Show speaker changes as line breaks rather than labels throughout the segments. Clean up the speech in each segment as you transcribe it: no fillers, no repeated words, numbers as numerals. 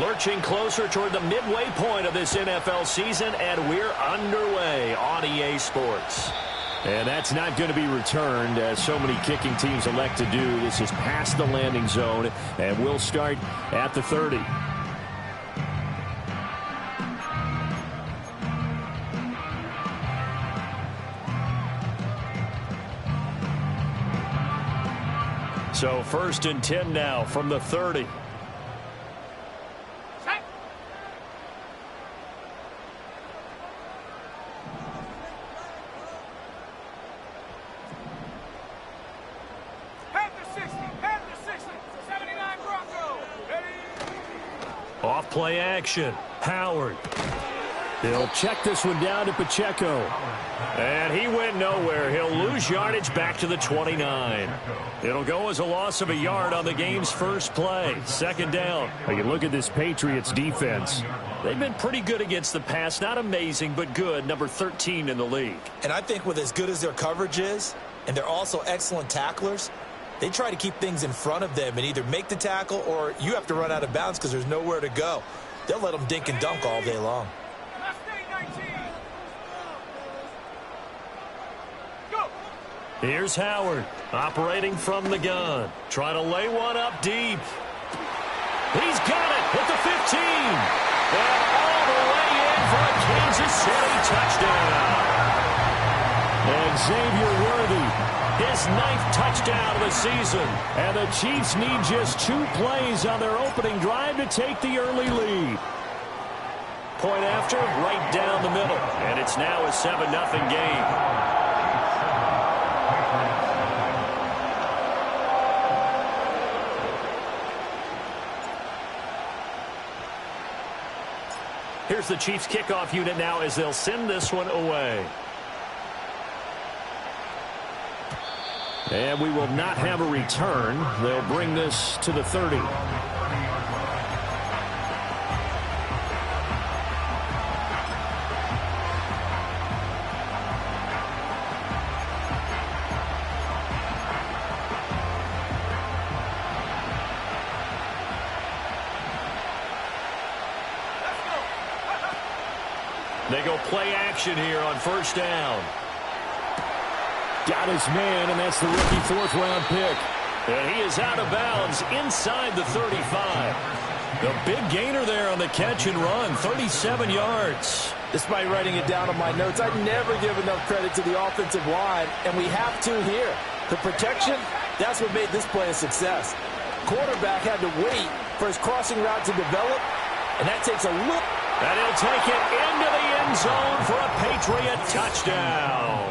Lurching closer toward the midway point of this NFL season, and we're underway on EA Sports.
And that's not going to be returned, as so many kicking teams elect to do. This is past the landing zone, and we'll start at the 30. So 1st and 10 now from the 30. Off play action. Howard. They'll check this one down to Pacheco. And he went nowhere. He'll lose yardage back to the 29. It'll go as a loss of a yard on the game's first play. 2nd down. You look at this Patriots defense. They've been pretty good against the pass. Not amazing, but good. Number 13 in the league.
And I think with as good as their coverage is, and they're also excellent tacklers, they try to keep things in front of them and either make the tackle or you have to run out of bounds because there's nowhere to go. They'll let them dink and dunk all day long.
Here's Howard, operating from the gun. Trying to lay one up deep. He's got it at the 15. And all the way in for a Kansas City touchdown. And Xavier Worthy, his 9th touchdown of the season. And the Chiefs need just 2 plays on their opening drive to take the early lead. Point after, right down the middle. And it's now a 7-0 game. Here's the Chiefs kickoff unit now as they'll send this one away. And we will not have a return. They'll bring this to the 30. They go play action here on 1st down. Got his man, and that's the rookie 4th-round pick. And he is out of bounds inside the 35. The big gainer there on the catch and run, 37 yards.
Despite writing it down on my notes, I never give enough credit to the offensive line, and we have to here. The protection, that's what made this play a success. Quarterback had to wait for his crossing route to develop, and that takes a look.
And he'll take it into the end zone for a Patriot touchdown.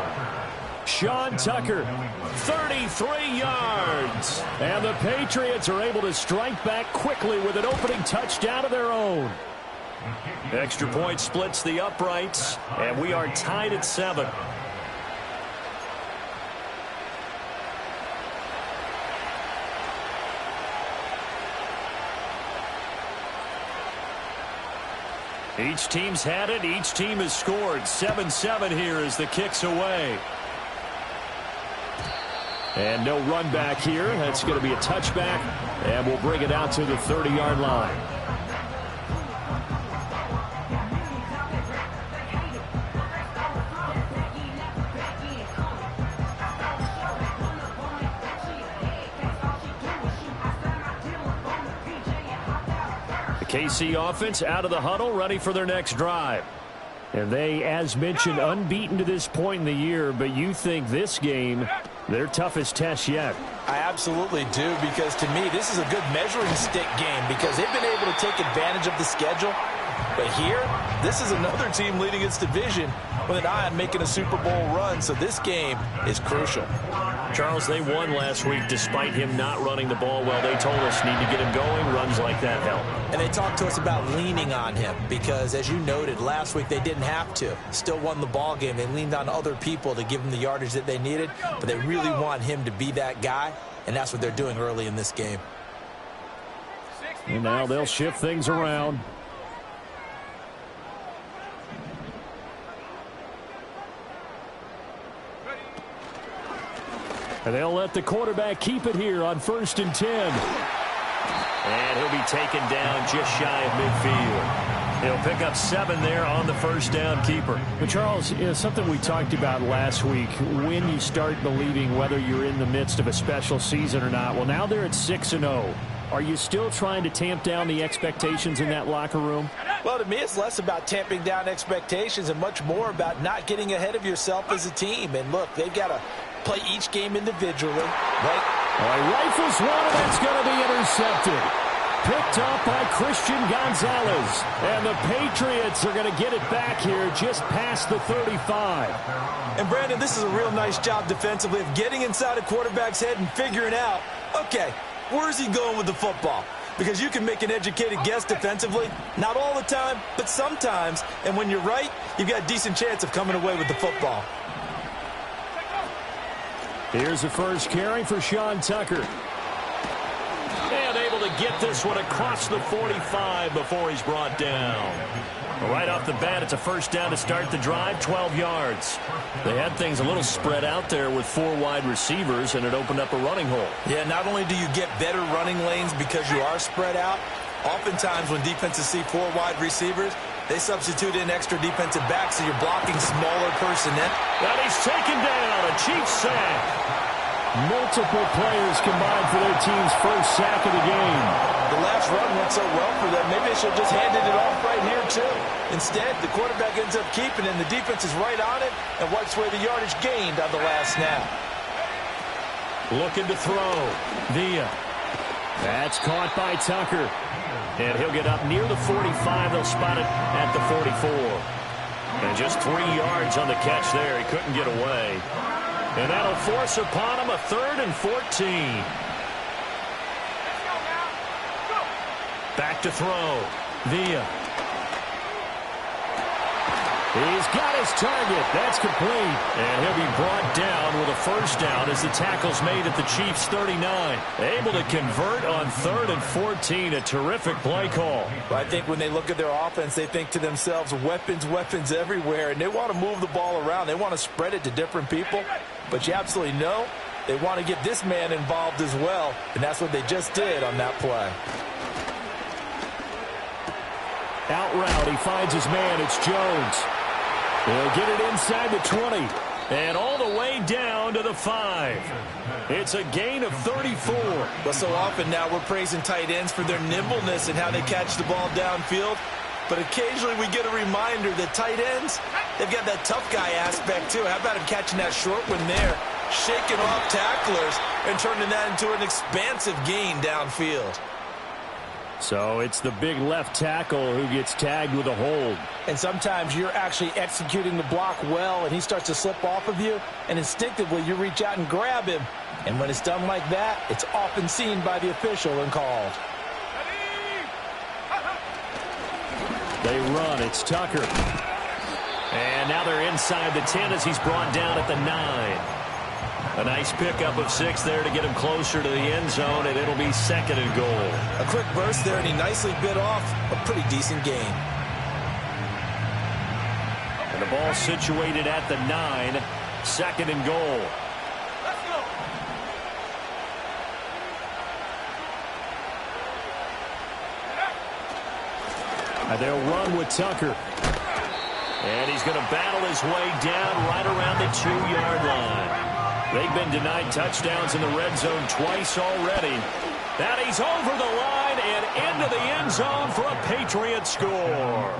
Sean Tucker, 33 yards. And the Patriots are able to strike back quickly with an opening touchdown of their own. Extra point splits the uprights, and we are tied at 7. Each team's had it. Each team has scored. 7-7 here as the kick's away. And no run back here. That's going to be a touchback. And we'll bring it out to the 30-yard line. KC offense out of the huddle, ready for their next drive. And they, as mentioned, unbeaten to this point in the year, but you think this game, their toughest test yet.
I absolutely do, because to me, this is a good measuring stick game because they've been able to take advantage of the schedule. But here, this is another team leading its division with an eye on making a Super Bowl run, so this game is crucial.
Charles, they won last week despite him not running the ball well. They told us need to get him going. Runs like that help.
And they talked to us about leaning on him because, as you noted, last week they didn't have to. Still won the ball game. They leaned on other people to give them the yardage that they needed, but they really want him to be that guy, and that's what they're doing early in this game.
And now they'll shift things around. And they'll let the quarterback keep it here on 1st and 10.
And he'll be taken down just shy of midfield. He'll pick up 7 there on the first down keeper.
But Charles, something we talked about last week, when you start believing whether you're in the midst of a special season or not. Well, now they're at 6-0. Are you still trying to tamp down the expectations in that locker room?
Well, to me, it's less about tamping down expectations and much more about not getting ahead of yourself as a team. And look, they've got to play each game individually, right?
Rifles one, and it's going to be intercepted. Picked up by Christian Gonzalez. And the Patriots are going to get it back here just past the 35.
And, Brandon, this is a real nice job defensively of getting inside a quarterback's head and figuring out, okay, where's he going with the football? Because you can make an educated guess defensively. Not all the time, but sometimes. And when you're right, you've got a decent chance of coming away with the football.
Here's the first carry for Sean Tucker.
And able to get this one across the 45 before he's brought down. Right off the bat, it's a first down to start the drive, 12 yards. They had things a little spread out there with 4 wide receivers, and it opened up a running hole.
Yeah, not only do you get better running lanes because you are spread out, oftentimes when defenses see 4 wide receivers, they substitute in extra defensive backs, so you're blocking smaller personnel.
And he's taken down, a Chiefs sack.
Multiple players combined for their team's first sack of the game.
The last run went so well for them, maybe they should have just handed it off right here, too. Instead, the quarterback ends up keeping it, and the defense is right on it and wipes away the yardage gained on the last snap.
Looking to throw. Villa.
That's caught by Tucker.
And he'll get up near the 45. They'll spot it at the 44. And just 3 yards on the catch there. He couldn't get away. And that'll force upon him a 3rd and 14. Back to throw. Villa.
He's got his target. That's complete.
And he'll be brought down with a first down as the tackle's made at the Chiefs' 39. Able to convert on 3rd and 14. A terrific play call.
But I think when they look at their offense, they think to themselves, weapons, weapons everywhere. And they want to move the ball around. They want to spread it to different people. But you absolutely know they want to get this man involved as well. And that's what they just did on that play.
Out route, he finds his man. It's Jones. He'll get it inside the 20.
And all the way down to the 5. It's a gain of 34.
But so often now we're praising tight ends for their nimbleness and how they catch the ball downfield. But occasionally we get a reminder that tight ends, they've got that tough guy aspect too. How about him catching that short one there, shaking off tacklers, and turning that into an expansive gain downfield.
So it's the big left tackle who gets tagged with a hold.
And sometimes you're actually executing the block well, and he starts to slip off of you, and instinctively you reach out and grab him. And when it's done like that, it's often seen by the official and called.
They run. It's Tucker.
And now they're inside the 10 as he's brought down at the 9. A nice pickup of 6 there to get him closer to the end zone, and it'll be 2nd and goal.
A quick burst there, and he nicely bit off a pretty decent gain.
And the ball situated at the 9, 2nd and goal.
And they'll run with Tucker.
And he's going to battle his way down right around the 2-yard line. They've been denied touchdowns in the red zone twice already. And he's over the line and into the end zone for a Patriots score.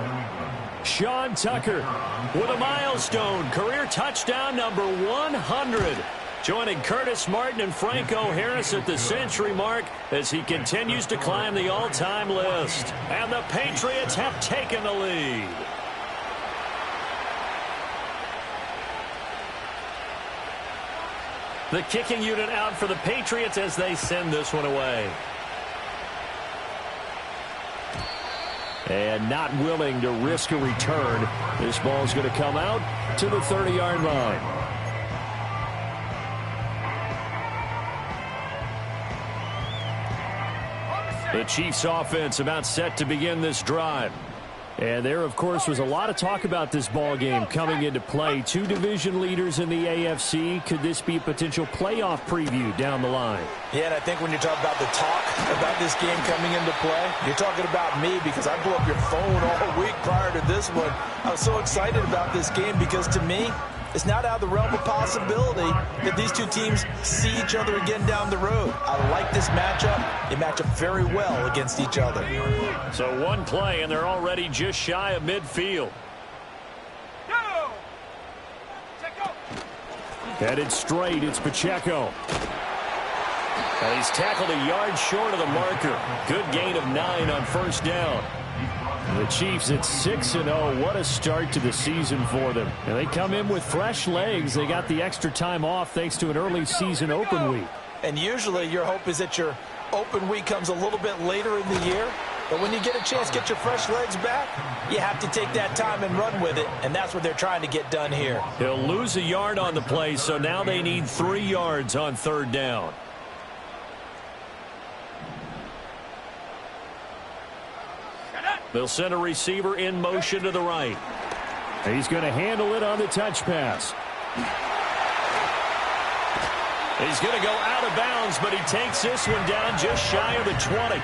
Sean Tucker
with a milestone career touchdown number 100. Joining Curtis Martin and Franco Harris at the century mark as he continues to climb the all-time list. And the Patriots have taken the lead. The kicking unit out for the Patriots as they send this one away.
And not willing to risk a return. This ball's going to come out to the 30-yard line.
The Chiefs offense about set to begin this drive.
And there, of course, was a lot of talk about this ball game coming into play. Two division leaders in the AFC. Could this be a potential playoff preview down the line?
Yeah, and I think when you're talking about the talk about this game coming into play, you're talking about me because I blew up your phone all week prior to this one. I was so excited about this game because, to me, it's not out of the realm of possibility that these two teams see each other again down the road. I like this matchup. They match up very well against each other.
So one play, and they're already just shy of midfield.
Headed straight, it's Pacheco.
And he's tackled a yard short of the marker. Good gain of 9 on first down.
The Chiefs at 6-0. What a start to the season for them. And they come in with fresh legs. They got the extra time off thanks to an early season open week.
And usually your hope is that your open week comes a little bit later in the year. But when you get a chance to get your fresh legs back, you have to take that time and run with it. And that's what they're trying to get done here.
He'll lose a yard on the play, so now they need 3 yards on third down. They'll send a receiver in motion to the right.
He's going to handle it on the touch pass.
He's going to go out of bounds, but he takes this one down just shy of the 20.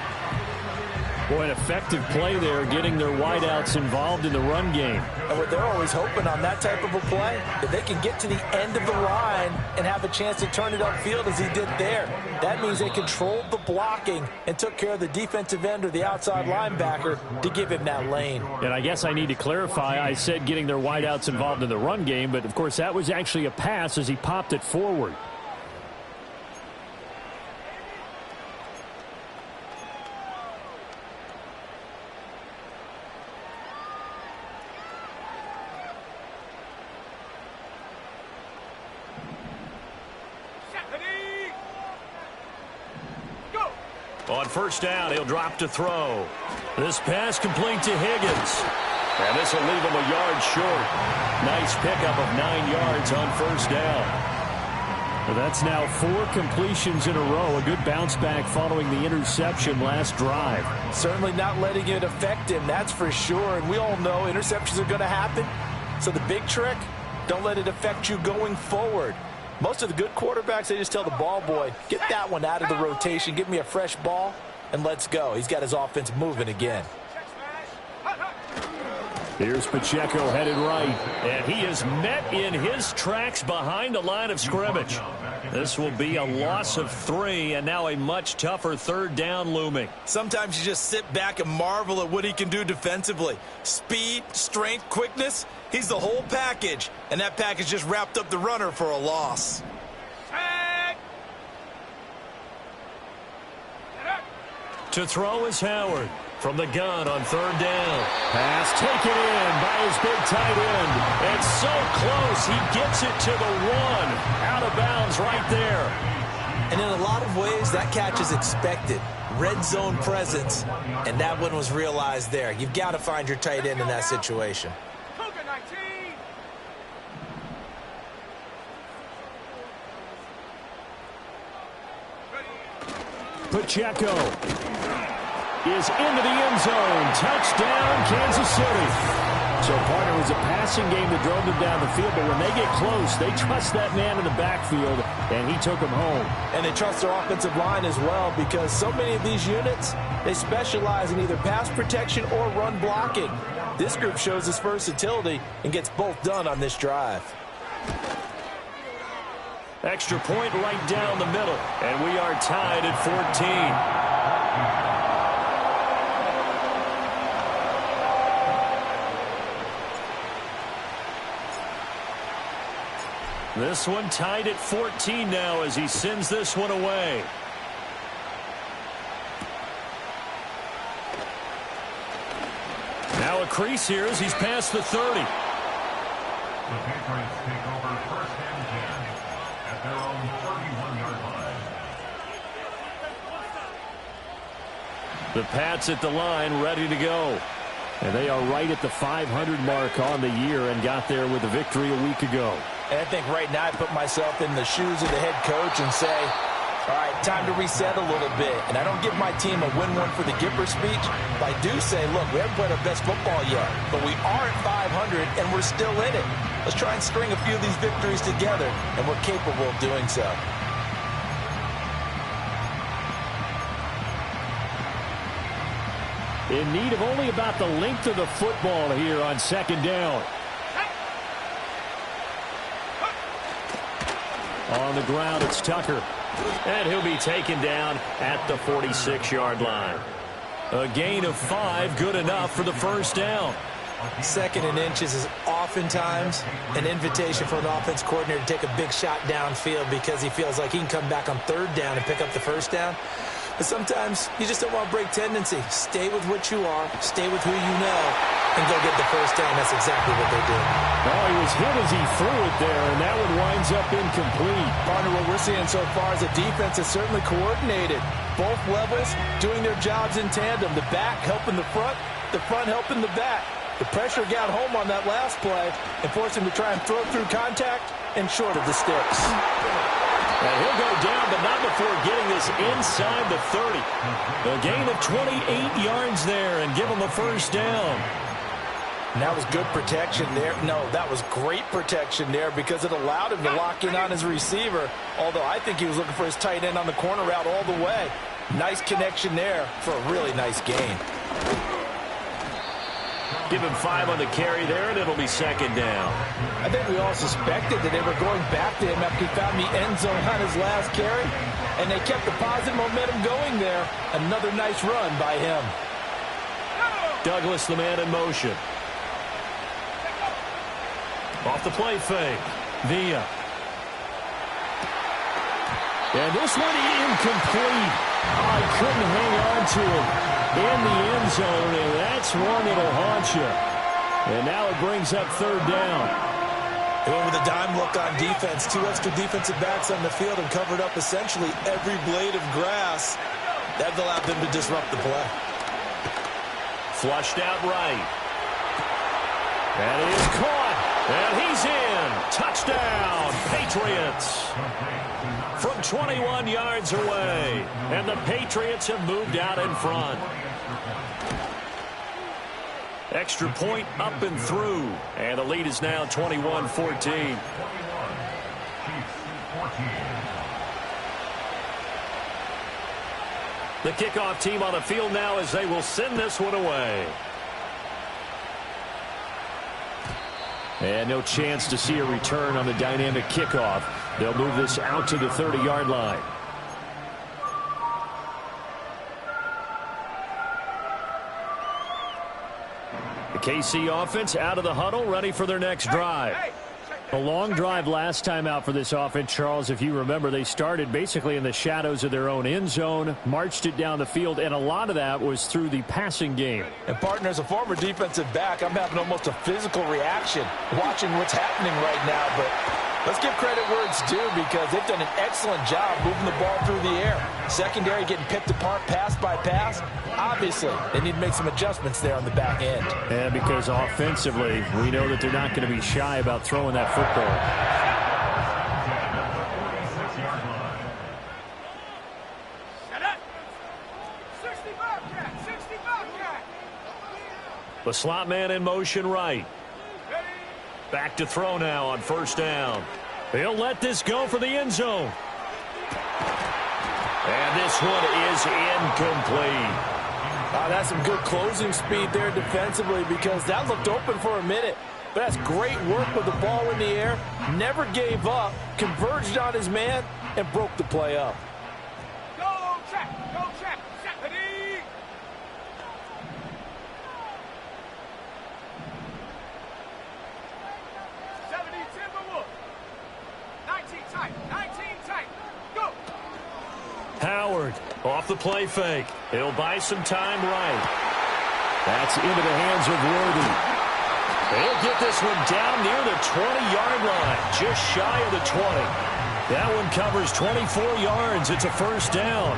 Boy, an effective play there, getting their wideouts involved in the run game.
And what they're always hoping on that type of a play, that they can get to the end of the line and have a chance to turn it upfield as he did there. That means they controlled the blocking and took care of the defensive end or the outside linebacker to give him that lane.
And I guess I need to clarify, I said getting their wideouts involved in the run game, but of course that was actually a pass as he popped it forward.
On first down, he'll drop to throw. This pass complete to Higgins. And this will leave him a yard short. Nice pickup of 9 yards on first down.
Well, that's now 4 completions in a row. A good bounce back following the interception last drive.
Certainly not letting it affect him, that's for sure. And we all know interceptions are going to happen. So the big trick, don't let it affect you going forward. Most of the good quarterbacks, they just tell the ball boy, get that one out of the rotation, give me a fresh ball, and let's go. He's got his offense moving again.
Here's Pacheco headed right.
And he is met in his tracks behind the line of scrimmage. This will be a loss of 3, and now a much tougher third down looming.
Sometimes you just sit back and marvel at what he can do defensively. Speed, strength, quickness, he's the whole package. And that package just wrapped up the runner for a loss.
To throw is Howard. From the gun on third down.
Pass taken in by his big tight end.
And so close, he gets it to the 1. Out of bounds right there.
And in a lot of ways, that catch is expected. Red zone presence, and that one was realized there. You've got to find your tight end in that situation.
Pacheco is into the end zone. Touchdown, Kansas City. So, partner, it was a passing game that drove them down the field, but when they get close, they trust that man in the backfield, and he took them home.
And they trust their offensive line as well, because so many of these units, they specialize in either pass protection or run blocking. This group shows its versatility and gets both done on this drive.
Extra point right down the middle, and we are tied at 14. This one tied at 14 now as he sends this one away. Now a crease here as he's past the 30.
The Patriots take over first and 10 at their own 31-yard line.
The Pats at the line, ready to go.
And they are right at the 500 mark on the year and got there with a victory a week ago.
And I think right now I put myself in the shoes of the head coach and say, All right, time to reset a little bit. And I don't give my team a win one for the Gipper speech, but I do say, look, we haven't played our best football yet, but we are at 500 and we're still in it. Let's try and string a few of these victories together, and we're capable of doing so.
In need of only about the length of the football here on second down. On the ground, it's Tucker.
And he'll be taken down at the 46-yard line. A gain of 5, good enough for the first down.
Second and inches is oftentimes an invitation for an offense coordinator to take a big shot downfield because he feels like he can come back on third down and pick up the first down. But sometimes you just don't want to break tendency. Stay with what you are, stay with who you know, and go get the first down. That's exactly what they did.
Oh, he was hit as he threw it there, and that one winds up incomplete.
Partner, what we're seeing so far is a defense is certainly coordinated. Both levels doing their jobs in tandem. The back helping the front helping the back. The pressure got home on that last play and forced him to try and throw through contact and short of the sticks.
And he'll go down, but not before getting this inside the 30. A gain of 28 yards there and give him a first down.
And that was good protection there. No, that was great protection there because it allowed him to lock in on his receiver, although I think he was looking for his tight end on the corner route all the way. Nice connection there for a really nice gain.
Give him 5 on the carry there, and it'll be second down.
I think we all suspected that they were going back to him after he found the end zone on his last carry, and they kept the positive momentum going there. Another nice run by him.
Douglas, the man in motion. Off the play fake. Villa.
And this one incomplete. I couldn't hang on to him in the end zone, and that's one that'll haunt you. And now it brings up third down.
They went with a dime look on defense. 2 extra defensive backs on the field and covered up essentially every blade of grass. That allowed them to disrupt the play.
Flushed out right. And he is caught. And he's in. Touchdown, Patriots. From 21 yards away. And the Patriots have moved out in front. Extra point up and through. And the lead is now 21-14. The kickoff team on the field now as they will send this one away.
And no chance to see a return on the dynamic kickoff. They'll move this out to the 30-yard line. The KC offense out of the huddle, ready for their next drive. A long drive last time out for this offense, Charles. If you remember, they started basically in the shadows of their own end zone, marched it down the field, and a lot of that was through the passing game.
And, partner, as a former defensive back, I'm having almost a physical reaction watching what's happening right now. But let's give credit where it's due because they've done an excellent job moving the ball through the air. Secondary getting picked apart pass by pass. Obviously, they need to make some adjustments there on the back end.
And because offensively, we know that they're not going to be shy about throwing that football.
The slot man in motion right. Back to throw now on first down. He'll let this go for the end zone. And this one is incomplete.
That's some good closing speed there defensively because that looked open for a minute. But that's great work with the ball in the air. Never gave up, converged on his man, and broke the play up.
Go check, Stephanie. Timberwolf. 19 tight, go.
Howard off the play fake. He'll buy some time right.
That's into the hands of Worthy.
He'll get this one down near the 20-yard line, just shy of the 20. That one covers 24 yards. It's a first down.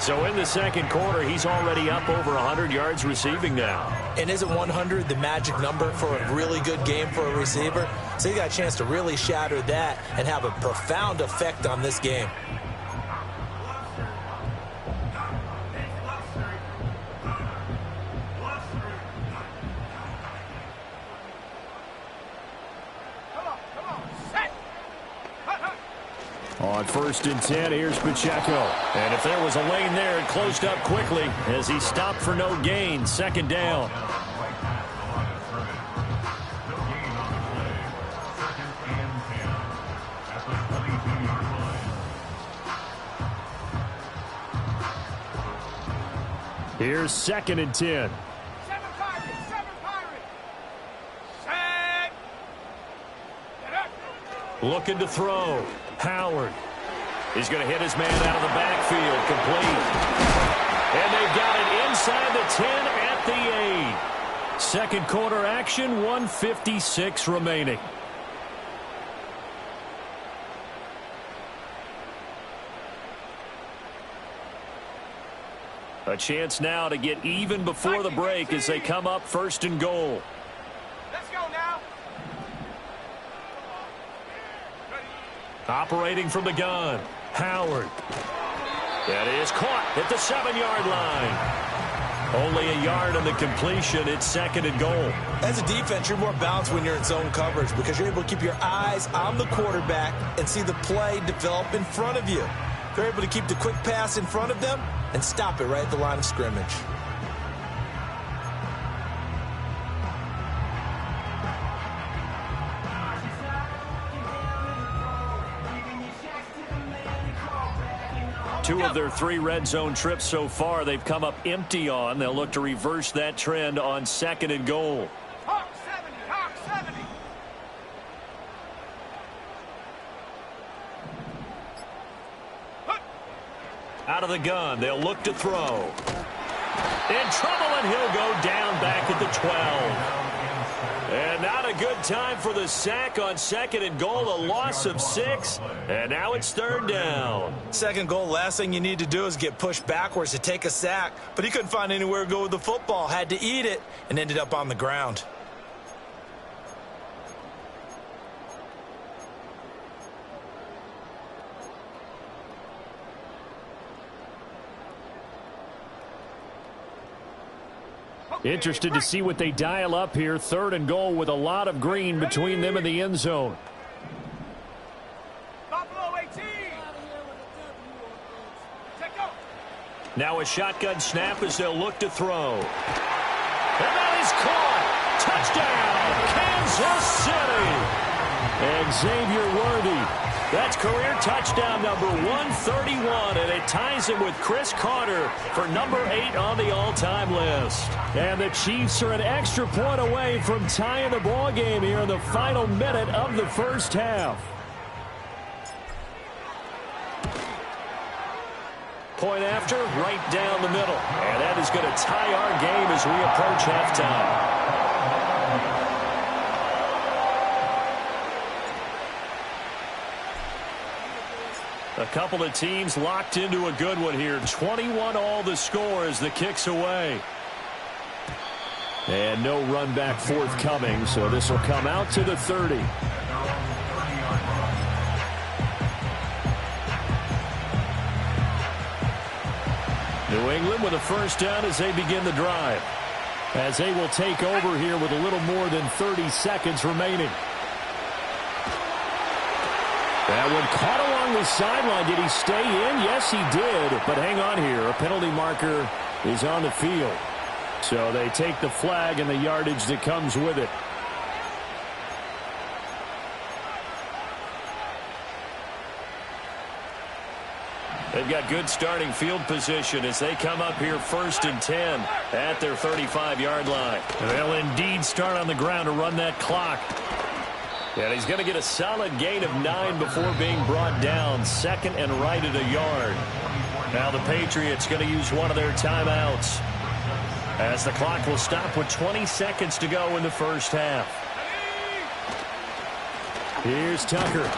So in the second quarter, he's already up over 100 yards receiving now.
And isn't 100 the magic number for a really good game for a receiver? So he got a chance to really shatter that and have a profound effect on this game.
On 1st and 10, here's Pacheco.
And if there was a lane there, it closed up quickly as he stopped for no gain. 2nd down.
Here's 2nd and 10.
7 Pirates, 7 Pirates. Set. Get up.
Looking to throw. Howard. He's going to hit his man out of the backfield. Complete. And they've got it inside the 10 at the 8. 2nd quarter action, 1:56 remaining. A chance now to get even before the break as they come up 1st and goal.
Let's go now.
Operating from the gun. Howard. That is caught at the 7-yard line. Only a yard on the completion. It's 2nd and goal.
As a defense, you're more balanced when you're in zone coverage because you're able to keep your eyes on the quarterback and see the play develop in front of you. They're able to keep the quick pass in front of them and stop it right at the line of scrimmage.
Two of their 3 red zone trips so far, they've come up empty on. They'll look to reverse that trend on 2nd and goal.
Hawk 70, Hawk 70.
Out of the gun, they'll look to throw. In trouble, and he'll go down back at the 12. And not a good time for the sack on 2nd and goal, a loss of 6. And now it's 3rd down.
2nd goal, last thing you need to do is get pushed backwards to take a sack. But he couldn't find anywhere to go with the football, had to eat it, and ended up on the ground.
Interested to see what they dial up here. 3rd and goal with a lot of green between them and the end zone.
Buffalo 18. Take go.
Now a shotgun snap as they'll look to throw. And that is caught. Touchdown, Kansas City.
And Xavier Worthy.
That's career touchdown number 131, and it ties him with Chris Carter for number 8 on the all-time list.
And the Chiefs are an extra point away from tying the ball game here in the final minute of the 1st half.
Point after, right down the middle. And that is going to tie our game as we approach halftime. A couple of teams locked into a good one here. 21 all the score as the kick's away.
And no run back forthcoming, so this will come out to the 30. New England with a 1st down as they begin the drive. As they will take over here with a little more than 30 seconds remaining. That one caught along the sideline. Did he stay in? Yes, he did. But hang on here. A penalty marker is on the field. So they take the flag and the yardage that comes with it.
They've got good starting field position as they come up here 1st and 10 at their 35-yard line.
They'll indeed start on the ground to run that clock.
And he's going to get a solid gain of 9 before being brought down. 2nd and right at a yard. Now the Patriots going to use one of their timeouts as the clock will stop with 20 seconds to go in the 1st half.
Here's Tucker.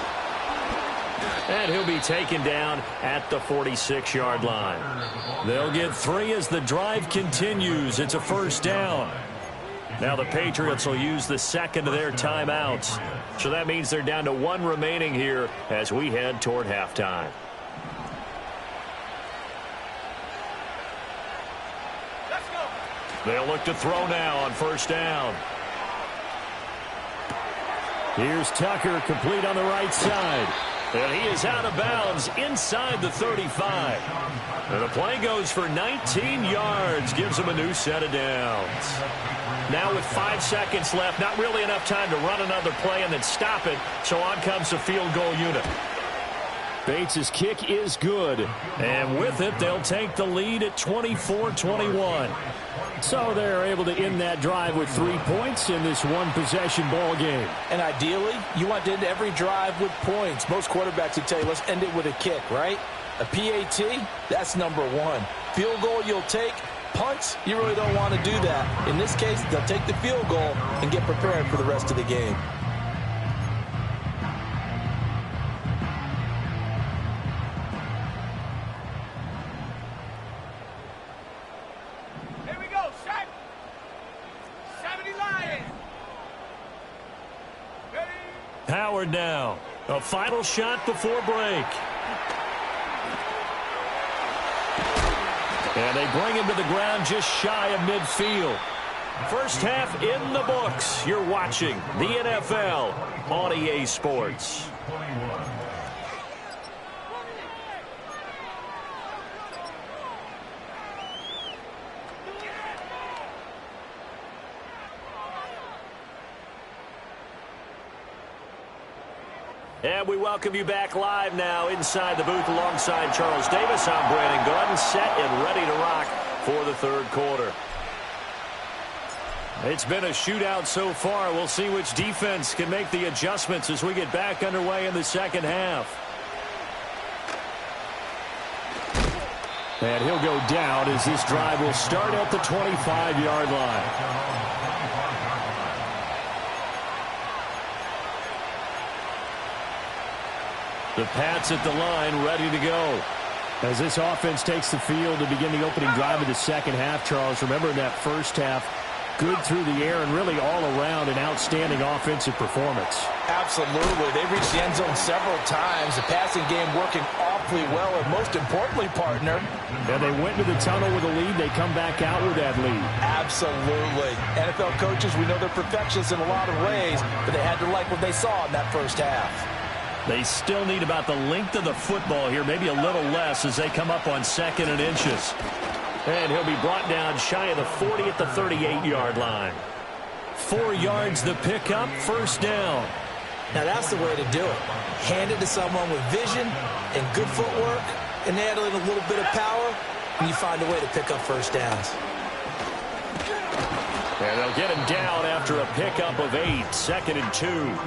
And he'll be taken down at the 46-yard line. They'll get 3 as the drive continues. It's a 1st down. Now the Patriots will use the 2nd of their timeouts. So that means they're down to 1 remaining here as we head toward halftime.
Let's go.
They'll look to throw now on 1st down.
Here's Tucker, complete on the right side. And he is out of bounds inside the 35. And the play goes for 19 yards. Gives him a new set of downs. Now with 5 seconds left, not really enough time to run another play and then stop it. So on comes the field goal unit. Bates' kick is good. And with it, they'll take the lead at 24-21. So they're able to end that drive with 3 points in this one-possession ball game.
And ideally, you want to end every drive with points. Most quarterbacks would tell you, let's end it with a kick, right? A PAT, that's number 1. Field goal you'll take. Punts, you really don't want to do that. In this case, they'll take the field goal and get prepared for the rest of the game.
Here we go, set. 70 Lions. Ready?
Howard now. A final shot before break. And they bring him to the ground just shy of midfield. First half in the books. You're watching the NFL on EA Sports. And we welcome you back live now inside the booth alongside Charles Davis. I'm Brandon Gordon, set and ready to rock for the third quarter. It's been a shootout so far. We'll see which defense can make the adjustments as we get back underway in the second half. And he'll go down as this drive will start at the 25-yard line. The Pats at the line, ready to go. As this offense takes the field to begin the opening drive of the second half, Charles, remember in that first half, good through the air and really all around an outstanding offensive performance.
Absolutely. They reached the end zone several times. The passing game working awfully well, and most importantly, partner.
And they went to the tunnel with a lead. They come back out with that lead.
Absolutely. NFL coaches, we know they're perfectionists in a lot of ways, but they had to like what they saw in that first half.
They still need about the length of the football here, maybe a little less as they come up on 2nd and inches. And he'll be brought down shy of the 40 at the 38-yard line. 4 yards the pickup, first down.
Now that's the way to do it. Hand it to someone with vision and good footwork and add in a little bit of power, and you find a way to pick up first downs.
And they'll get him down after a pickup of 8, 2nd and 2.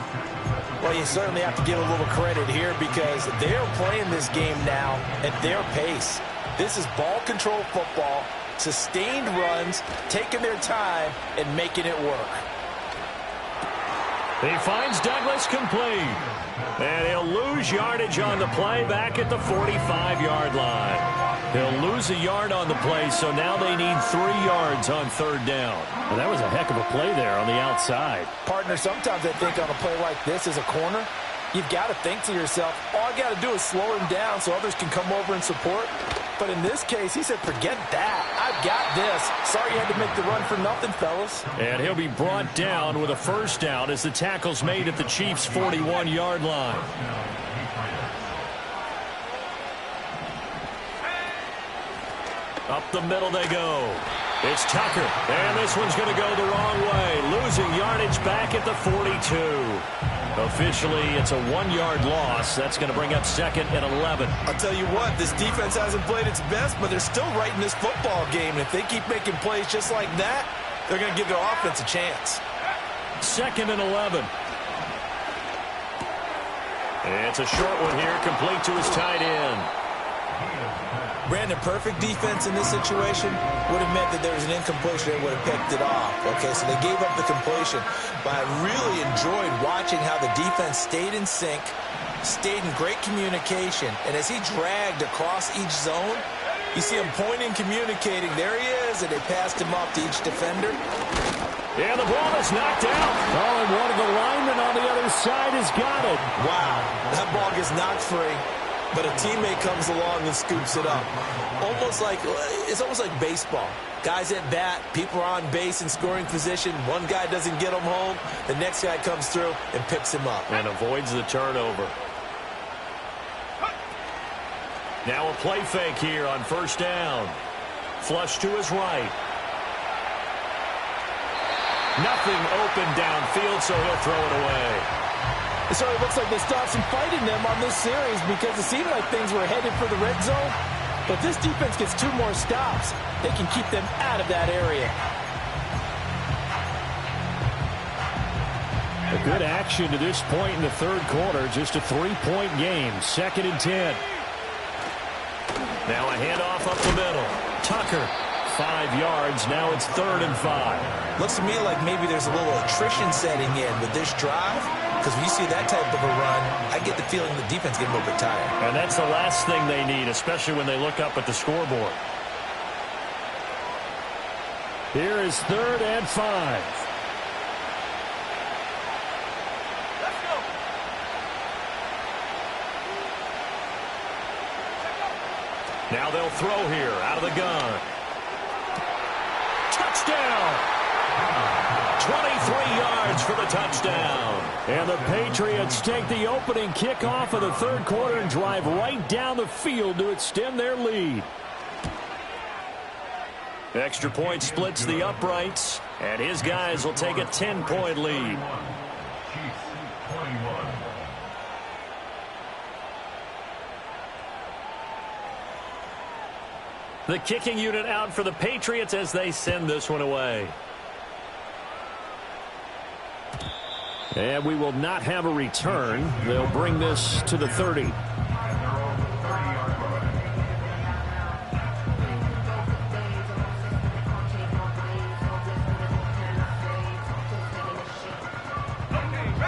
Well, you certainly have to give a little credit here because they're playing this game now at their pace. This is ball control football, sustained runs, taking their time, and making it work.
He finds Douglas complete. And he'll lose yardage on the play back at the 45-yard line. He'll lose a yard on the play, so now they need 3 yards on 3rd down. And that was a heck of a play there on the outside.
Partner, sometimes I think on a play like this as a corner, you've got to think to yourself, all I got to do is slow him down so others can come over and support. But in this case, he said, forget that. I've got this. Sorry you had to make the run for nothing, fellas.
And he'll be brought down with a first down as the tackle's made at the Chiefs' 41-yard line. Up the middle they go. It's Tucker. And this one's going to go the wrong way. Losing yardage back at the 42. Officially, it's a 1-yard loss. That's going to bring up 2nd and 11.
I'll tell you what, this defense hasn't played its best, but they're still right in this football game. And if they keep making plays just like that, they're going to give their offense a chance.
2nd and 11. It's a short one here, complete to his tight end.
Brandon, perfect defense in this situation would have meant that there was an incompletion and would have picked it off. Okay, so they gave up the completion. But I really enjoyed watching how the defense stayed in sync, stayed in great communication. And as he dragged across each zone, you see him pointing, communicating. There he is, and they passed him off to each defender.
Yeah, the ball is knocked out. Oh, and one of the linemen on the other side has got it.
Wow, that ball gets knocked free. But a teammate comes along and scoops it up. It's almost like baseball. Guys at bat, people are on base in scoring position. One guy doesn't get him home. The next guy comes through and picks him up.
And avoids the turnover.
Now a play fake here on first down. Flush to his right. Nothing open downfield, so he'll throw it away.
So it looks like they stopped some fighting them on this series because it seemed like things were headed for the red zone. But this defense gets 2 more stops. They can keep them out of that area.
A good action to this point in the third quarter. Just a 3-point game. 2nd and 10.
Now a handoff up the middle. Tucker, 5 yards. Now it's 3rd and 5.
Looks to me like maybe there's a little attrition setting in with this drive. Because when you see that type of a run, I get the feeling the defense getting a little bit tired.
And that's the last thing they need, especially when they look up at the scoreboard.
Here is 3rd and 5.
Now they'll throw here out of the gun. Touchdown! 23 yards for the touchdown.
And the Patriots take the opening kickoff of the third quarter and drive right down the field to extend their lead.
Extra point splits the uprights, and his guys will take a 10-point lead. The kicking unit out for the Patriots as they send this one away.
And we will not have a return. They'll bring this to the 30.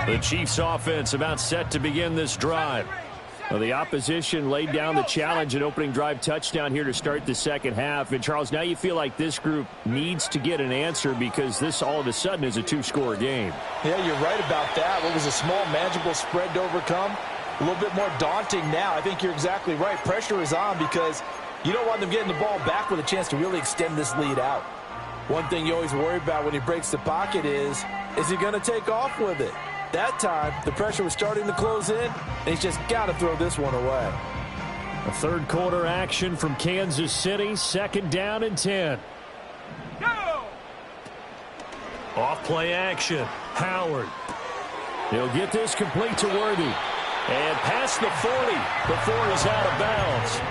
The Chiefs offense about set to begin this drive.
Well, the opposition laid down the challenge and opening drive touchdown here to start the second half. And, Charles, now you feel like this group needs to get an answer because this all of a sudden is a 2-score game.
Yeah, you're right about that. What was a small, manageable spread to overcome? A little bit more daunting now. I think you're exactly right. Pressure is on because you don't want them getting the ball back with a chance to really extend this lead out. One thing you always worry about when he breaks the pocket is he going to take off with it? That time, the pressure was starting to close in, and he's just got to throw this one away.
A third quarter action from Kansas City, 2nd down and 10.
Go!
Off play action. Howard.
He'll get this complete to Worthy.
And past the 40 before he's out of bounds.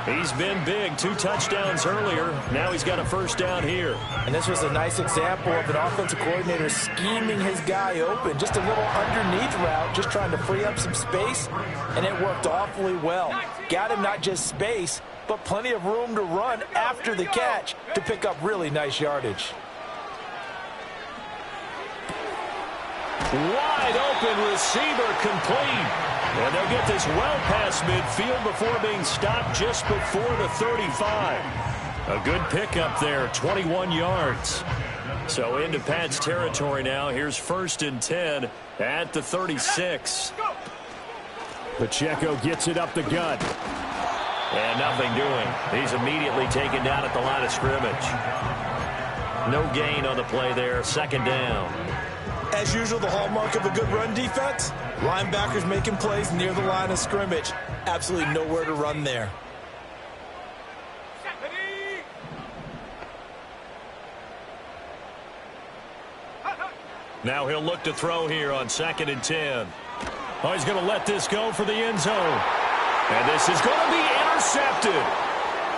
He's been big. 2 touchdowns earlier. Now he's got a first down here.
And this was a nice example of an offensive coordinator scheming his guy open. Just a little underneath route, just trying to free up some space, and it worked awfully well. Got him not just space, but plenty of room to run after the catch to pick up really nice yardage.
Wide open receiver complete. And they'll get this well past midfield before being stopped just before the 35. A good pickup there, 21 yards. So into Pat's territory now. Here's 1st and 10 at the 36.
Pacheco gets it up the gut.
And nothing doing. He's immediately taken down at the line of scrimmage. No gain on the play there, 2nd down.
As usual, the hallmark of a good run defense, linebackers making plays near the line of scrimmage. Absolutely nowhere to run there.
Now he'll look to throw here on 2nd and 10. Oh, he's going to let this go for the end zone. And this is going to be intercepted.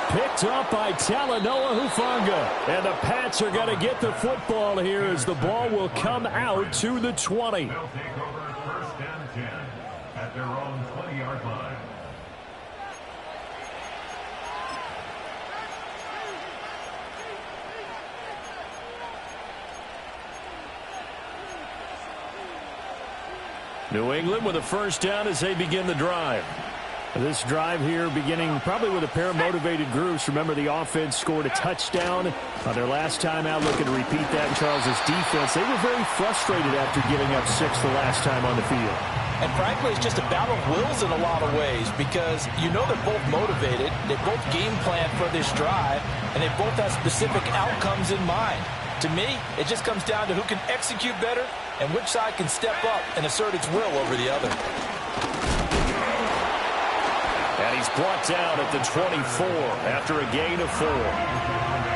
Picked up by Talanoa Hufanga. And the Pats are going to get the football here as the ball will come out to the 20.
They'll take over 1st and 10 at their own 20-yard line.
New England with a first down as they begin the drive. This drive here beginning probably with a pair of motivated groups. Remember, the offense scored a touchdown on their last time out. Looking to repeat that in Charles's defense. They were very frustrated after giving up 6 the last time on the field.
And frankly, it's just a battle of wills in a lot of ways because you know they're both motivated. They both game plan for this drive, and they both have specific outcomes in mind. To me, it just comes down to who can execute better and which side can step up and assert its will over the other.
And he's brought down at the 24 after a gain of 4.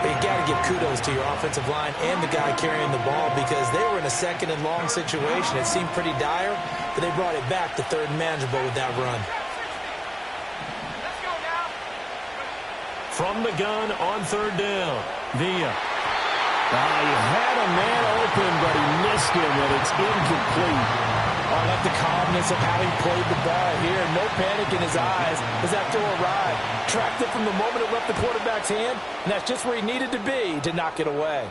You got to give kudos to your offensive line and the guy carrying the ball because they were in a second and long situation. It seemed pretty dire, but they brought it back to third and manageable with that run.
From the gun on third down. Villa.
He had a man open, but he missed him, and it's incomplete.
I like the calmness of how he played the ball here. No panic in his eyes as that throw arrived. Tracked it from the moment it left the quarterback's hand, and that's just where he needed to be to knock it away.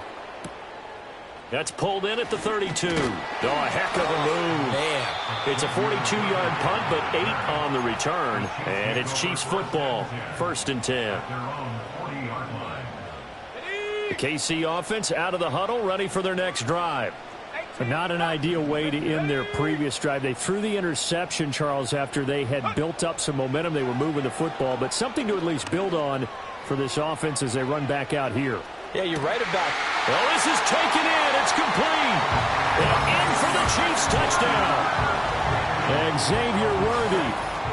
That's pulled in at the 32. Oh, a heck of a move.
Man.
It's a 42-yard punt, but 8 on the return. And it's Chiefs football, 1st and 10. The KC offense out of the huddle, ready for their next drive.
Not an ideal way to end their previous drive. They threw the interception, Charles, after they had built up some momentum. They were moving the football, but something to at least build on for this offense as they run back out here.
Yeah, you're right about it.
Well, this is taken in. It's complete. And in for the Chiefs touchdown.
And Xavier Worthy,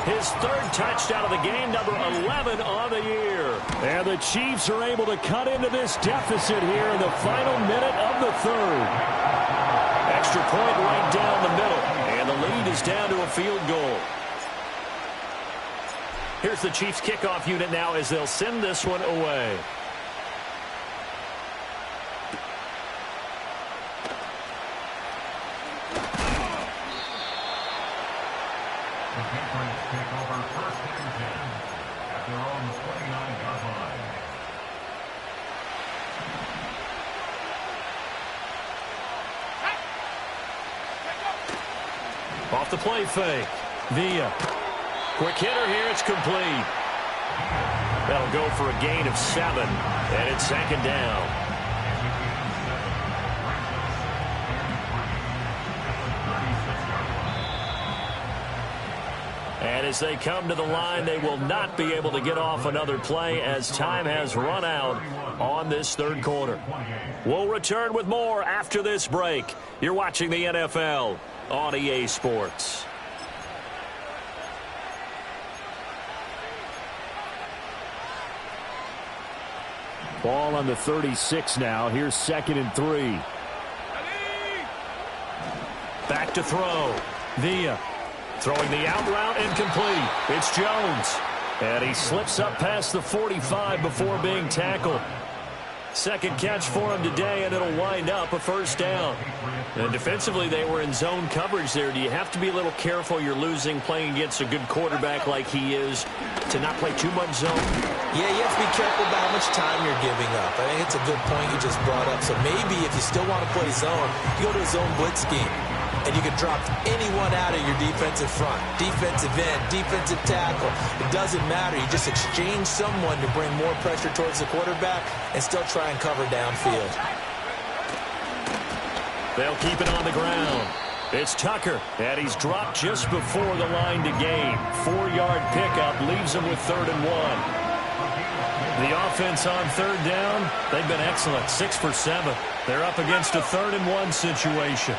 his 3rd touchdown of the game, number 11 on the year.
And the Chiefs are able to cut into this deficit here in the final minute of the 3rd.
Extra point right down the middle. And the lead is down to a field goal. Here's the Chiefs kickoff unit now as they'll send this one away.
The Patriots take over 1st and 10 at their own 29-yard line.
Off the play fake. Villa. Quick hitter here. It's complete. That'll go for a gain of 7. And it's 2nd down. And as they come to the line, they will not be able to get off another play as time has run out on this 3rd quarter. We'll return with more after this break. You're watching the NFL on EA Sports.
Ball on the 36 now. Here's 2nd and 3.
Back to throw. Villa. Throwing the out route incomplete. It's Jones. And he slips up past the 45 before being tackled. 2nd catch for him today, and it'll wind up a 1st down. And defensively, they were in zone coverage there. Do you have to be a little careful you're losing playing against a good quarterback like he is to not play too much zone?
Yeah, you have to be careful about how much time you're giving up. I think it's a good point you just brought up. So maybe if you still want to play zone, you go to a zone blitz scheme. And you can drop anyone out of your defensive front, defensive end, defensive tackle. It doesn't matter. You just exchange someone to bring more pressure towards the quarterback and still try and cover downfield.
They'll keep it on the ground. It's Tucker, and he's dropped just before the line to gain. 4-yard pickup leaves him with 3rd and 1. The offense on 3rd down, they've been excellent, 6 for 7. They're up against a 3rd and 1 situation.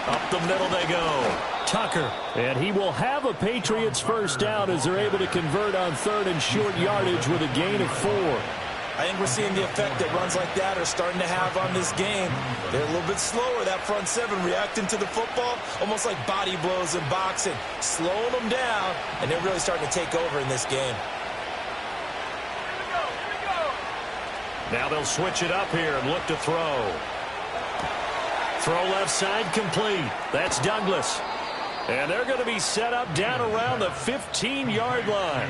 Up the middle they go. Tucker.
And he will have a Patriots 1st down as they're able to convert on 3rd and short yardage with a gain of 4.
I think we're seeing the effect that runs like that are starting to have on this game. They're a little bit slower, that front 7, reacting to the football, almost like body blows in boxing, slowing them down, and they're really starting to take over in this game.
Now they'll switch it up here and look to throw. Throw left side complete. That's Douglas. And they're going to be set up down around the 15-yard line.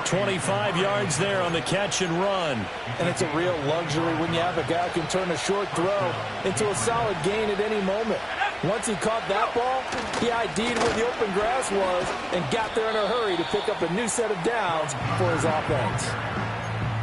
25 yards there on the catch and run.
And it's a real luxury when you have a guy who can turn a short throw into a solid gain at any moment. Once he caught that ball, he ID'd where the open grass was and got there in a hurry to pick up a new set of downs for his offense.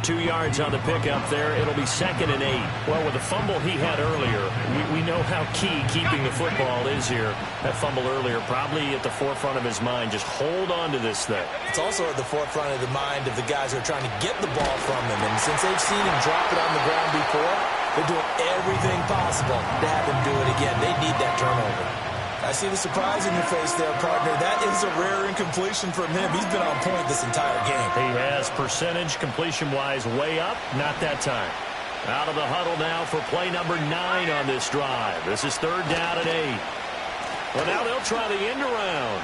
2 yards on the pickup there. It'll be 2nd and 8. Well, with the fumble he had earlier, we know how key keeping the football is here. That fumble earlier probably at the forefront of his mind. Just hold on to this thing.
It's also at the forefront of the mind of the guys who are trying to get the ball from him. And since they've seen him drop it on the ground before, they're doing everything possible to have him do it again. They need that turnover.
I see the surprise in your face there, partner. That is a rare incompletion from him. He's been on point this entire game.
He has percentage completion-wise way up. Not that time. Out of the huddle now for play number 9 on this drive. This is 3rd down and 8. Well, now they'll try the end around.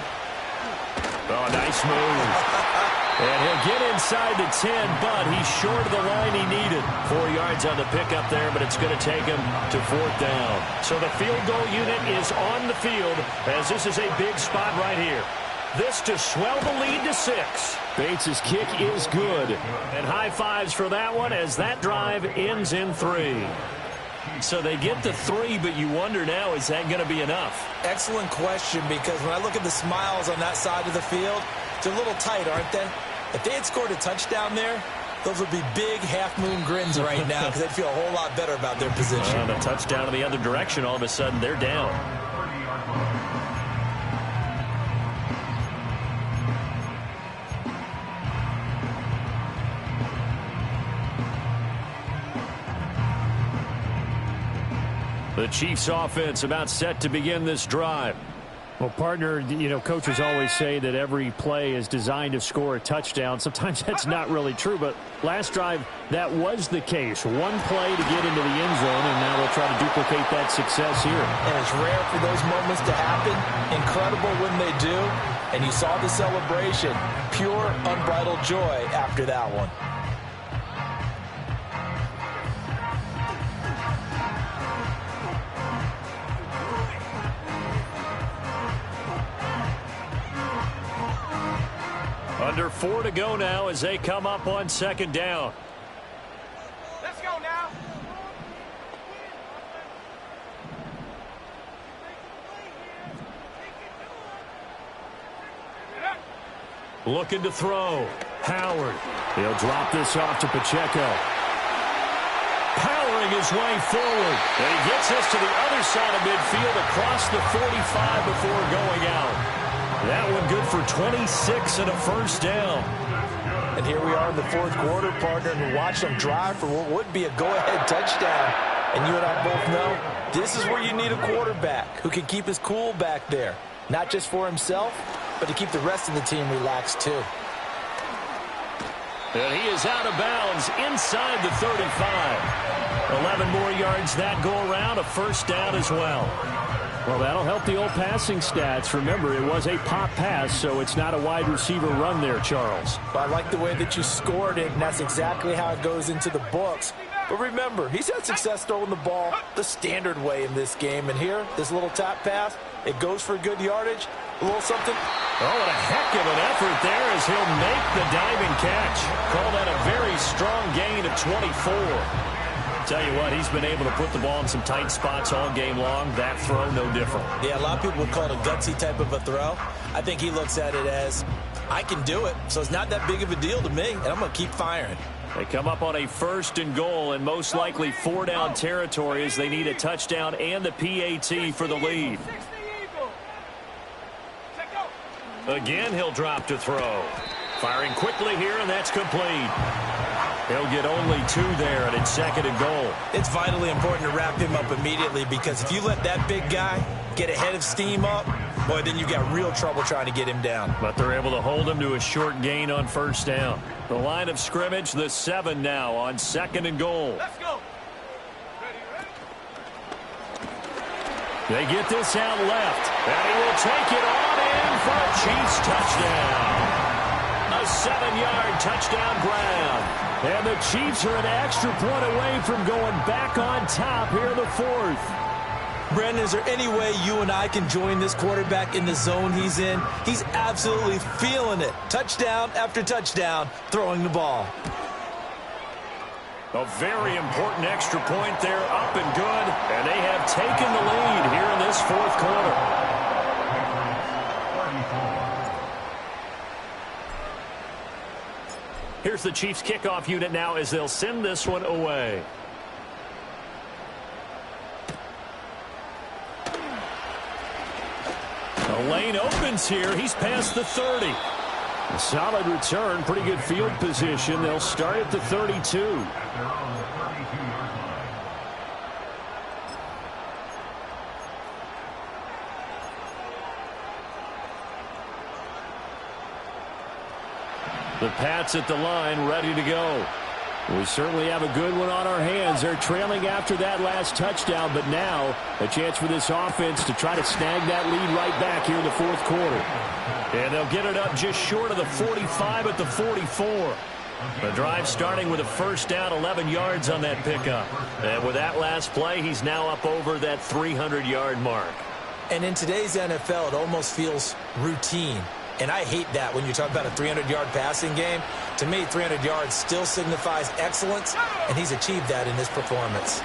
Oh, nice move. And he'll get inside the 10, but he's short of the line he needed. 4 yards on the pickup there, but it's going to take him to 4th down. So the field goal unit is on the field as this is a big spot right here. This to swell the lead to 6.
Bates' kick is good.
And high fives for that one as that drive ends in 3. So they get to 3, but you wonder now, is that going to be enough?
Excellent question, because when I look at the smiles on that side of the field, they're a little tight, aren't they? If they had scored a touchdown there, those would be big half-moon grins right now because they'd feel a whole lot better about their position.
On a touchdown in the other direction, all of a sudden they're down. The Chiefs offense about set to begin this drive.
Well, partner, you know, coaches always say that every play is designed to score a touchdown. Sometimes that's not really true, but last drive, that was the case. One play to get into the end zone, and now they'll try to duplicate that success here.
And it's rare for those moments to happen. Incredible when they do. And you saw the celebration. Pure, unbridled joy after that one.
Under 4 to go now as they come up on 2nd down.
Let's go now.
Looking to throw. Howard.
He'll drop this off to Pacheco.
Powering his way forward. And he gets us to the other side of midfield across the 45 before going out. That one good for 26 and a 1st down.
And here we are in the 4th quarter, partner, and we watched them drive for what would be a go-ahead touchdown. And you and I both know this is where you need a quarterback who can keep his cool back there. Not just for himself, but to keep the rest of the team relaxed too.
And he is out of bounds inside the 35. 11 more yards that go around, a 1st down as well.
Well, that'll help the old passing stats. Remember, it was a pop pass, so it's not a wide receiver run there, Charles.
Well, I like the way that you scored it, and that's exactly how it goes into the books. But remember, he's had success throwing the ball the standard way in this game. And here, this little tap pass, it goes for good yardage, a little something.
Oh, and a heck of an effort there as he'll make the diving catch. Call that a very strong gain of 24. Tell you what, he's been able to put the ball in some tight spots all game long. That throw, no different.
Yeah, a lot of people would call it a gutsy type of a throw. I think he looks at it as, I can do it, so it's not that big of a deal to me, and I'm going to keep firing.
They come up on a 1st and goal and most likely 4-down territory as they need a touchdown and the PAT for the lead. Again, he'll drop to throw. Firing quickly here, and that's complete. He'll get only 2 there, and it's 2nd and goal.
It's vitally important to wrap him up immediately because if you let that big guy get ahead of steam up, boy, then you've got real trouble trying to get him down.
But they're able to hold him to a short gain on 1st down. The line of scrimmage, the 7 now on 2nd and goal.
Let's go.
They get this out left, and he will take it on in for a Chiefs touchdown. A 7-yard touchdown grab.
And the Chiefs are an extra point away from going back on top here in the 4th.
Brandon, is there any way you and I can join this quarterback in the zone he's in? He's absolutely feeling it. Touchdown after touchdown, throwing the ball.
A very important extra point there, up and good. And they have taken the lead here in this 4th quarter. Here's the Chiefs kickoff unit now as they'll send this one away. The lane opens here. He's past the 30.
A solid return, pretty good field position. They'll start at the 32. The Pats at the line, ready to go. We certainly have a good one on our hands. They're trailing after that last touchdown, but now a chance for this offense to try to snag that lead right back here in the fourth quarter.
And they'll get it up just short of the 45 at the 44. The drive starting with a first down, 11 yards on that pickup. And with that last play, he's now up over that 300-yard mark.
And in today's NFL, it almost feels routine. And I hate that when you talk about a 300-yard passing game. To me, 300 yards still signifies excellence, and he's achieved that in this performance.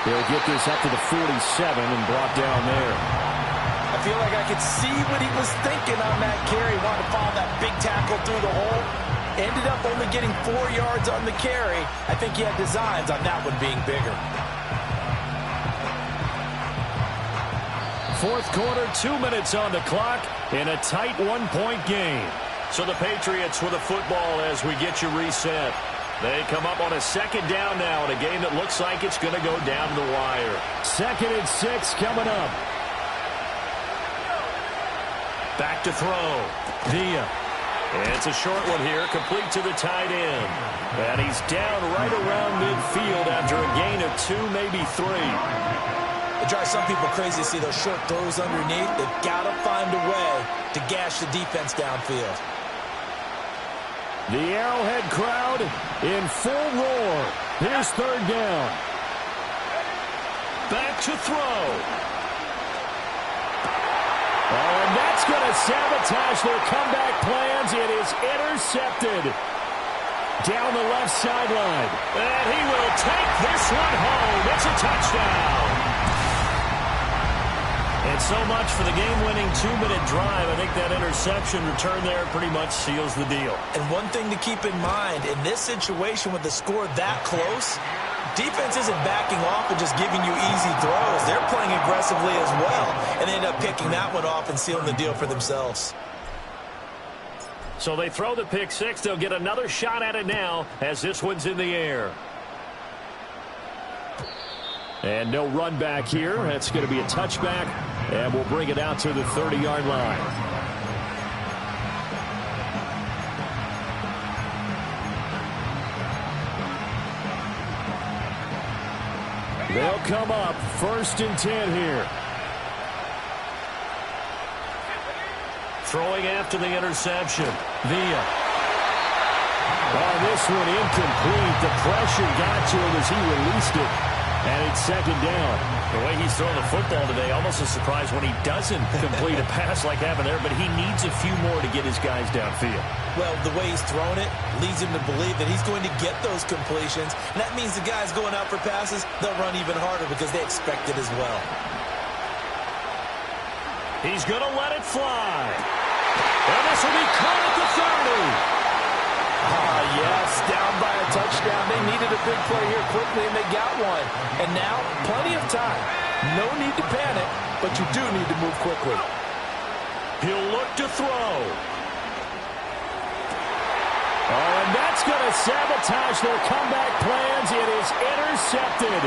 They'll get this up to the 47 and brought down there.
I feel like I could see what he was thinking on that carry. Wanted to follow that big tackle through the hole. Ended up only getting 4 yards on the carry. I think he had designs on that one being bigger.
Fourth quarter, 2 minutes on the clock in a tight one-point game. So the Patriots with the football as we get you reset. They come up on a second down now in a game that looks like it's going to go down to the wire.
2nd and 6 coming up.
Back to throw. Villa. It's a short one here, complete to the tight end. And he's down right around midfield after a gain of 2, maybe 3.
It drives some people crazy to see those short throws underneath. They've got to find a way to gash the defense downfield.
The Arrowhead crowd in full roar. Here's 3rd down.
Back to throw.
Oh, and that's going to sabotage their comeback plans. It is intercepted down the left sideline.
And he will take this one home. It's a touchdown. And so much for the game-winning 2-minute drive. I think that interception return there pretty much seals the deal.
And one thing to keep in mind, in this situation with the score that close, defense isn't backing off and just giving you easy throws. They're playing aggressively as well, and they end up picking that one off and sealing the deal for themselves.
So they throw the pick six. They'll get another shot at it now as this one's in the air.
And no run back here. That's going to be a touchback, and we'll bring it out to the 30-yard line. They'll come up 1st and 10 here.
Throwing after the interception. Villa.
Oh, this one incomplete. The pressure got to him as he released it. And it's 2nd down.
The way he's throwing the football today, almost a surprise when he doesn't complete a pass like happened there, but he needs a few more to get his guys downfield.
Well, the way he's thrown it leads him to believe that he's going to get those completions. And that means the guys going out for passes, they'll run even harder because they expect it as well.
He's going to let it fly. And this will be caught at the 30.
Yes, down by a touchdown. They needed a big play here quickly, and they got one. And now, plenty of time. No need to panic, but you do need to move quickly.
He'll look to throw.
Oh, and that's going to sabotage their comeback plans. It is intercepted.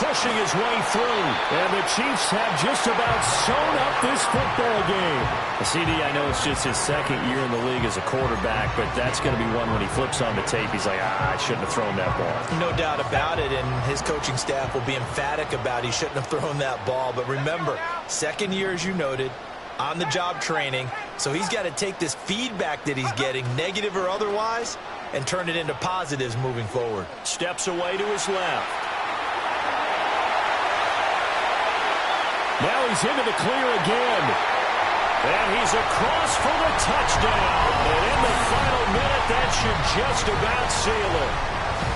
Pushing his way through.
And the Chiefs have just about sewn up this football game.
CD, I know it's just his 2nd year in the league as a quarterback, but that's going to be one when he flips on the tape, he's like, I shouldn't have thrown that ball.
No doubt about it, and his coaching staff will be emphatic about he shouldn't have thrown that ball. But remember, 2nd year, as you noted, on-the-job training, so he's got to take this feedback that he's getting, negative or otherwise, and turn it into positives moving forward.
Steps away to his left.
Now he's into the clear again.
And he's across for the touchdown. And in the final minute, that should just about seal it.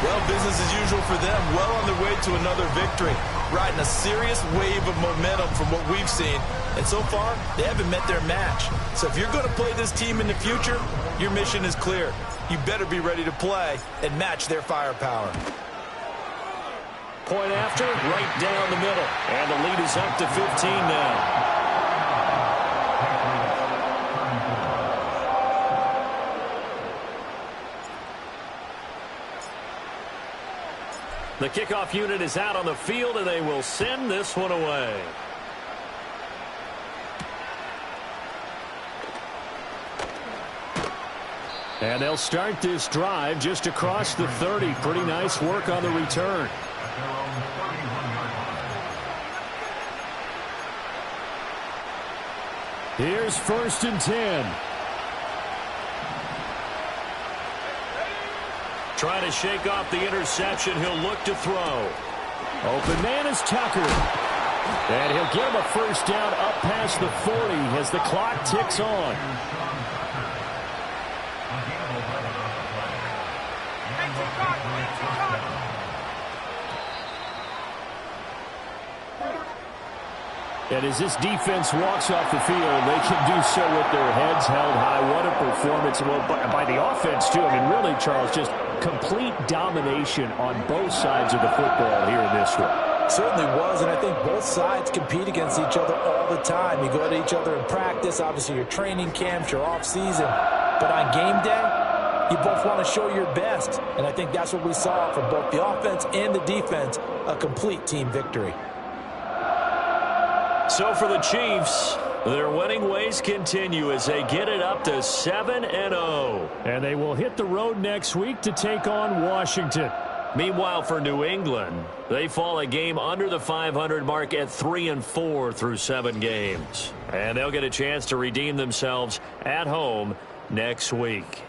Well, business as usual for them. Well on their way to another victory. Riding a serious wave of momentum from what we've seen. And so far, they haven't met their match. So if you're going to play this team in the future, your mission is clear. You better be ready to play and match their firepower.
Point after, right down the middle. And the lead is up to 15 now. The kickoff unit is out on the field, and they will send this one away.
And they'll start this drive just across the 30. Pretty nice work on the return. Here's 1st and 10.
Trying to shake off the interception. He'll look to throw.
Open man is Tucker. And he'll get him a 1st down up past the 40 as the clock ticks on. And as this defense walks off the field, they can do so with their heads held high. What a performance. Well, by the offense, too. I mean, really, Charles, just complete domination on both sides of the football here in this one.
Certainly was, and I think both sides compete against each other all the time. You go at each other in practice, obviously your training camps, your off-season. But on game day, you both want to show your best. And I think that's what we saw from both the offense and the defense, a complete team victory.
So for the Chiefs, their winning ways continue as they get it up to 7-0.
And they will hit the road next week to take on Washington.
Meanwhile, for New England, they fall a game under the 500 mark at 3-4 through 7 games. And they'll get a chance to redeem themselves at home next week.